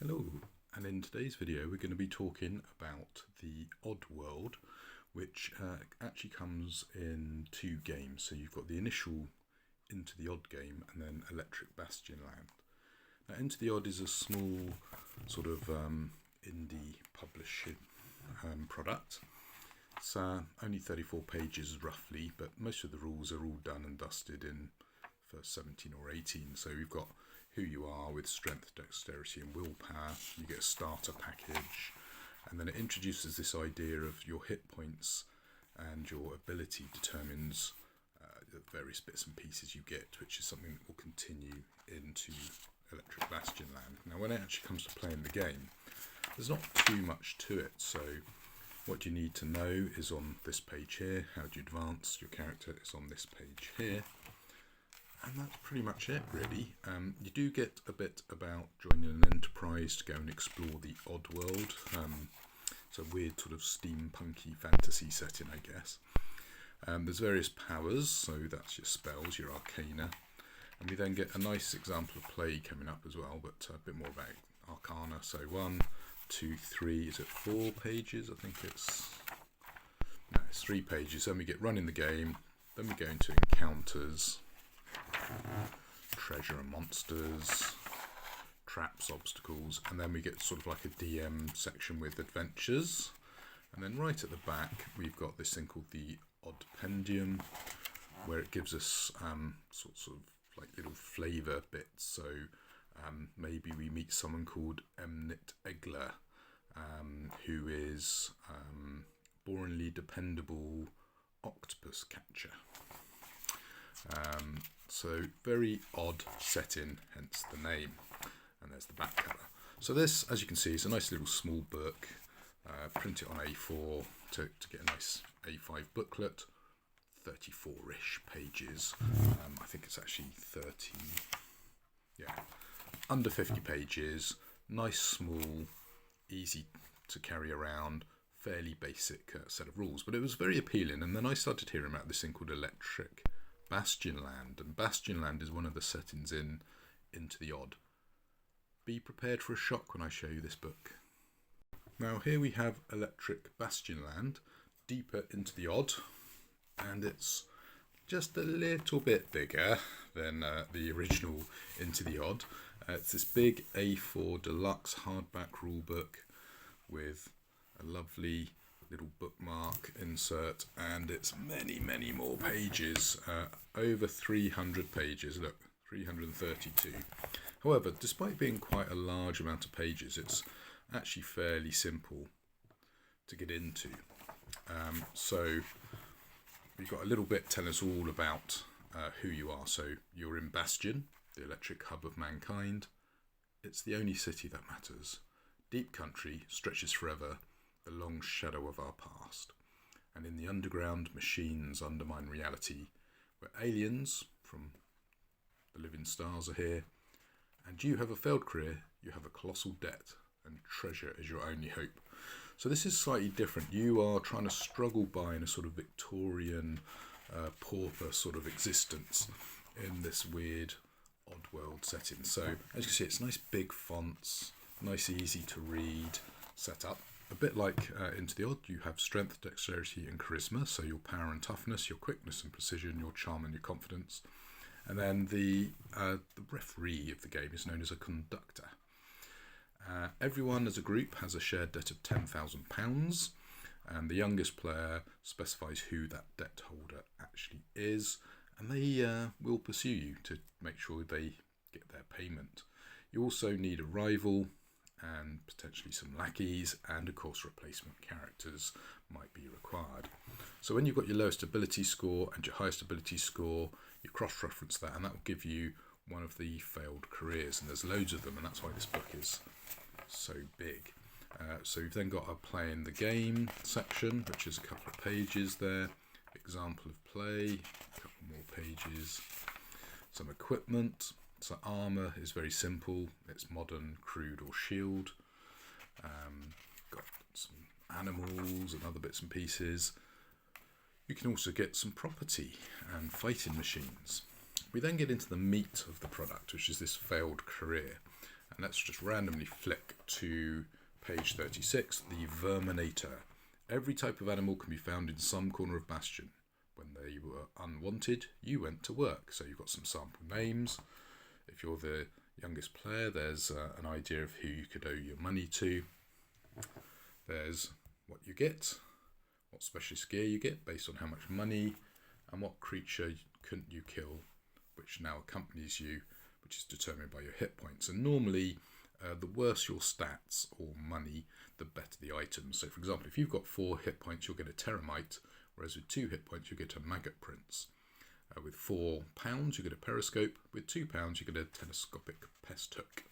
Hello, and in today's video we're going to be talking about the Odd World, which actually comes in two games. So you've got the initial Into the Odd game and then Electric Bastionland. Now Into the Odd is a small sort of indie publishing product. It's only 34 pages roughly, but most of the rules are all done and dusted in first 17 or 18. So we've got who you are with strength, dexterity and willpower. You get a starter package, and then it introduces this idea of your hit points and your ability determines the various bits and pieces you get, which is something that will continue into Electric Bastionland. Now when it actually comes to playing the game, there's not too much to it. So what you need to know is on this page here. How do you advance your character is on this page here. And that's pretty much it, really. You do get a bit about joining an enterprise to go and explore the Odd World. It's a weird sort of steampunky fantasy setting, I guess. There's various powers, so that's your spells, your arcana. And we then get a nice example of play coming up as well, but a bit more about arcana. So 1, 2, 3, is it 4 pages? I think it's 3 pages. Then we get running the game, then we go into encounters, treasure and monsters, traps, obstacles, and then we get sort of like a DM section with adventures. And then right at the back we've got this thing called the Odd Pendium, where it gives us sorts of like little flavour bits. So maybe we meet someone called Emnit Egler, who is boringly dependable octopus catcher. So very odd setting, hence the name. And there's the back cover. So this, as you can see, is a nice little small book. Print it on A4 to get a nice A5 booklet. 34-ish pages. I think it's actually 30. Yeah, under 50 pages. Nice, small, easy to carry around. Fairly basic set of rules, but it was very appealing. And then I started hearing about this thing called Electric Bastionland, and Bastionland is one of the settings in Into the Odd. Be prepared for a shock when I show you this book. Now here we have Electric Bastionland, deeper into the Odd, and it's just a little bit bigger than the original Into the Odd. It's this big A4 deluxe hardback rule book with a lovely little bookmark insert, and it's many more pages, over 300 pages. Look, 332. However, despite being quite a large amount of pages, it's actually fairly simple to get into. So we've got a little bit telling us all about who you are. So you're in Bastion, the electric hub of mankind. It's the only city that matters. Deep country stretches forever, the long shadow of our past. And in the underground, machines undermine reality, where aliens from the living stars are here, and you have a failed career, you have a colossal debt, and treasure is your only hope. So this is slightly different. You are trying to struggle by in a sort of Victorian pauper sort of existence in this weird odd world setting. So as you can see, it's nice big fonts, nice easy to read setup. A bit like Into the Odd, you have strength, dexterity and charisma, so your power and toughness, your quickness and precision, your charm and your confidence. And then the referee of the game is known as a conductor. Everyone as a group has a shared debt of £10,000, and the youngest player specifies who that debt holder actually is, and they will pursue you to make sure they get their payment. You also need a rival, and potentially some lackeys, and of course replacement characters might be required. So when you've got your lowest ability score and your highest ability score, you cross-reference that, and that will give you one of the failed careers, and there's loads of them, and that's why this book is so big. So you've then got a play in the game section, which is a couple of pages there, example of play, a couple more pages, some equipment. So armour is very simple, it's modern, crude or shield. Got some animals and other bits and pieces. You can also get some property and fighting machines. We then get into the meat of the product, which is this failed career. And let's just randomly flick to page 36, the VERMINATO. Every type of animal can be found in some corner of Bastion. When they were unwanted, you went to work. So you've got some sample names. If you're the youngest player, there's an idea of who you could owe your money to. There's what you get, what specialist gear you get based on how much money, and what creature couldn't you kill, which now accompanies you, which is determined by your hit points. And normally, the worse your stats or money, the better the items. So for example, if you've got 4 hit points, you'll get a Terramite, whereas with 2 hit points, you get a Maggot Prince. With £4, you get a Periscope. With £2, you get a Telescopic Pest Hook.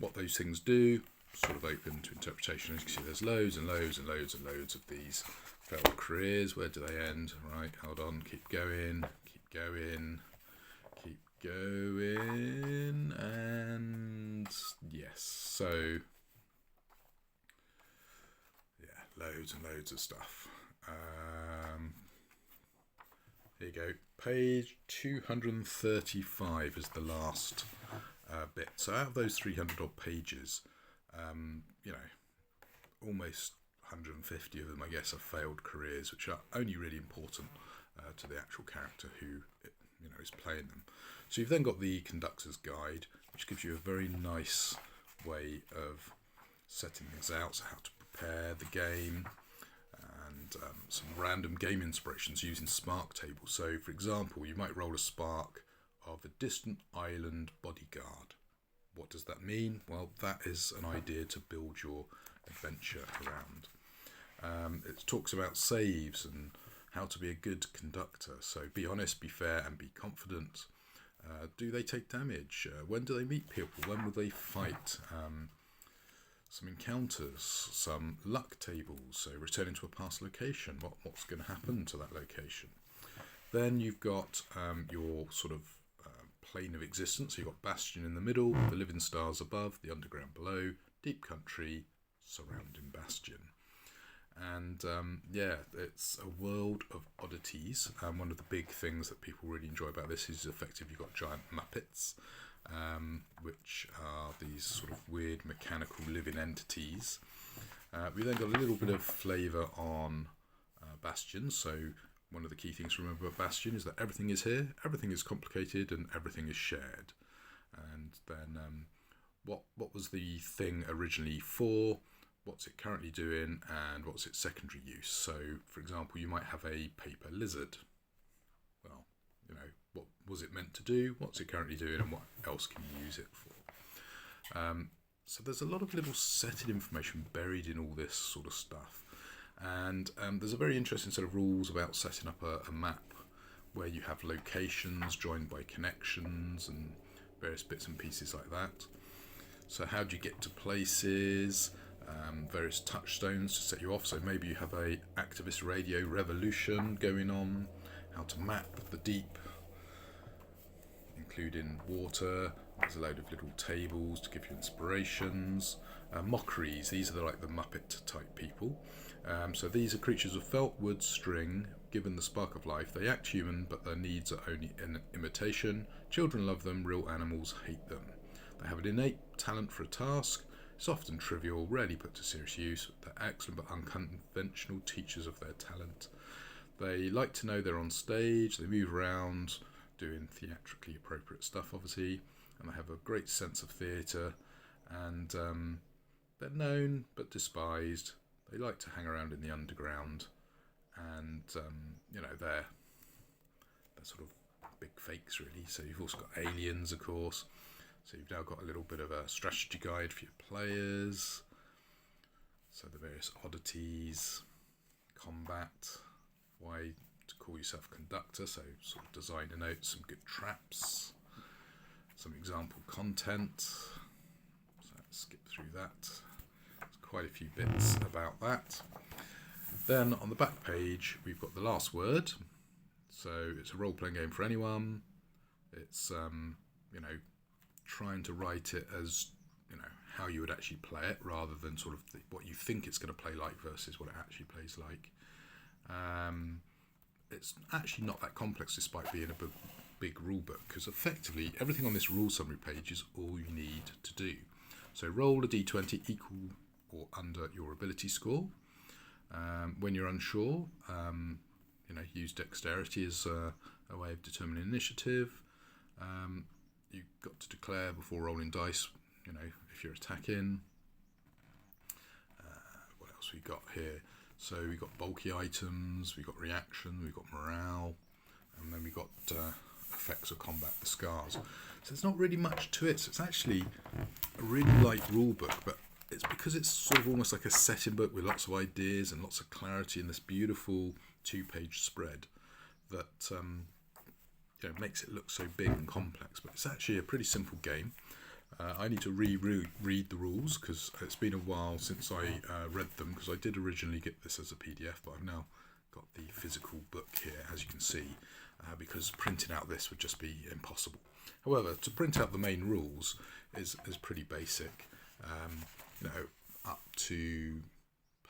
What those things do, sort of open to interpretation. As you can see, there's loads and loads and loads and loads of these failed careers. Where do they end? Right, hold on, keep going, keep going, keep going, and yes, so yeah, loads and loads of stuff. Here you go, page 235 is the last bit. So out of those 300 odd pages, you know, almost 150 of them, I guess, are failed careers, which are only really important to the actual character who, you know, is playing them. So you've then got the Conductor's Guide, which gives you a very nice way of setting things out, so how to prepare the game, and some random game inspirations using spark tables. So, for example, you might roll a spark of a distant island bodyguard. What does that mean? Well, that is an idea to build your adventure around. It talks about saves and how to be a good conductor. So be honest, be fair, and be confident. Do they take damage? When do they meet people? When will they fight? Some encounters, some luck tables. So returning to a past location. What's going to happen to that location? Then you've got your sort of plane of existence. So you've got Bastion in the middle, the living stars above, the underground below, deep country surrounding Bastion. And yeah, it's a world of oddities. One of the big things that people really enjoy about this is effectively you've got giant Muppets, which are these sort of weird mechanical living entities. We then got a little bit of flavour on Bastion. So one of the key things to remember about Bastion is that everything is here, everything is complicated, and everything is shared. And then what was the thing originally for? What's it currently doing, and what's its secondary use? So, for example, you might have a paper lizard. Well, you know, what was it meant to do? What's it currently doing, and what else can you use it for? So there's a lot of little setting information buried in all this sort of stuff. And there's a very interesting set of rules about setting up a map where you have locations joined by connections and various bits and pieces like that. So how do you get to places? Various touchstones to set you off. So maybe you have a activist radio revolution going on. How to map the deep, including water. There's a load of little tables to give you inspirations. Mockeries. These are like the Muppet type people. So these are creatures of felt, wood, string. Given the spark of life, they act human, but their needs are only an imitation. Children love them. Real animals hate them. They have an innate talent for a task. It's often trivial, rarely put to serious use. They're excellent but unconventional teachers of their talent. They like to know they're on stage, they move around, doing theatrically appropriate stuff, obviously, and they have a great sense of theatre, and they're known but despised. They like to hang around in the underground, and, you know, they're sort of big fakes, really. So you've also got aliens, of course. So you've now got a little bit of a strategy guide for your players. So the various oddities, combat, why to call yourself conductor, so sort of design a note, some good traps, some example content. So let's skip through that. There's quite a few bits about that. Then on the back page, we've got the last word. So it's a role-playing game for anyone. It's, you know, trying to write it as, you know, how you would actually play it rather than sort of what you think it's going to play like versus what it actually plays like. It's actually not that complex despite being a big rule book, because effectively everything on this rule summary page is all you need to do. So roll a d20 equal or under your ability score. When you're unsure, use dexterity as a way of determining initiative. You've got to declare before rolling dice, if you're attacking. What else we got here? So we've got bulky items, we've got reaction, we've got morale, and then we've got effects of combat, the scars. So there's not really much to it. So it's actually a really light rule book, but it's because it's sort of almost like a setting book with lots of ideas and lots of clarity in this beautiful 2-page spread that makes it look so big and complex. But it's actually a pretty simple game. I need to read the rules because it's been a while since I read them, because I did originally get this as a PDF, but I've now got the physical book here, as you can see, because printing out this would just be impossible. However, to print out the main rules is pretty basic, up to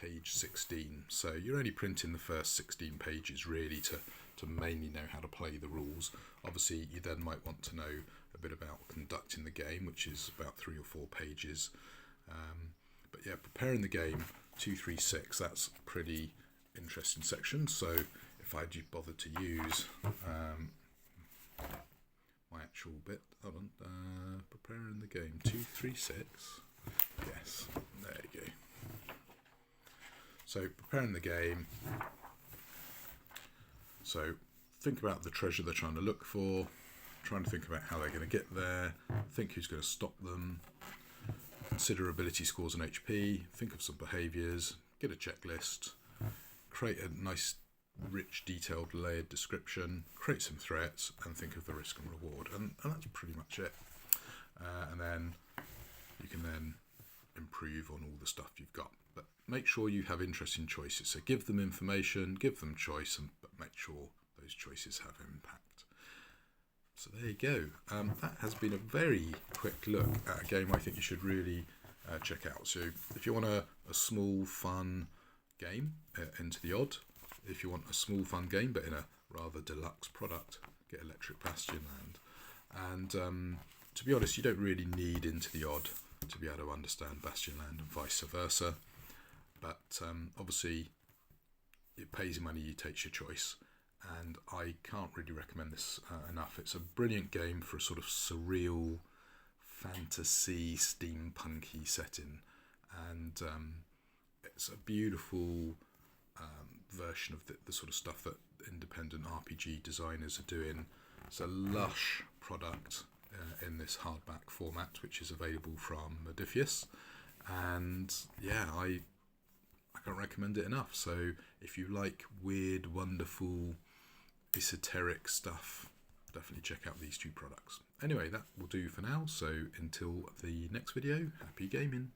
page 16. So you're only printing the first 16 pages really to mainly know how to play the rules. Obviously, you then might want to know a bit about conducting the game, which is about 3 or 4 pages. But yeah, preparing the game 2, 3, 6. That's a pretty interesting section. So if I bothered to use my actual bit, hold on, preparing the game 2, 3, 6. Yes, there you go. So preparing the game. So think about the treasure they're trying to look for, trying to think about how they're going to get there, think who's going to stop them, consider ability scores and HP, think of some behaviours, get a checklist, create a nice, rich, detailed, layered description, create some threats, and think of the risk and reward. And that's pretty much it. And then you can then improve on all the stuff you've got. But make sure you have interesting choices. So give them information, give them choice, but make sure those choices have impact. So there you go. That has been a very quick look at a game I think you should really check out. So if you want a small, fun game, Into the Odd. If you want a small, fun game, but in a rather deluxe product, get Electric Bastionland. And to be honest, you don't really need Into the Odd to be able to understand Bastionland and vice versa. But obviously, it pays your money, it takes your choice. And I can't really recommend this enough. It's a brilliant game for a sort of surreal, fantasy, steampunky setting. And it's a beautiful version of the sort of stuff that independent RPG designers are doing. It's a lush product in this hardback format, which is available from Modiphius. And yeah, I can't recommend it enough. So if you like weird, wonderful, esoteric stuff, definitely check out these 2 products. Anyway, that will do for now. So until the next video, happy gaming.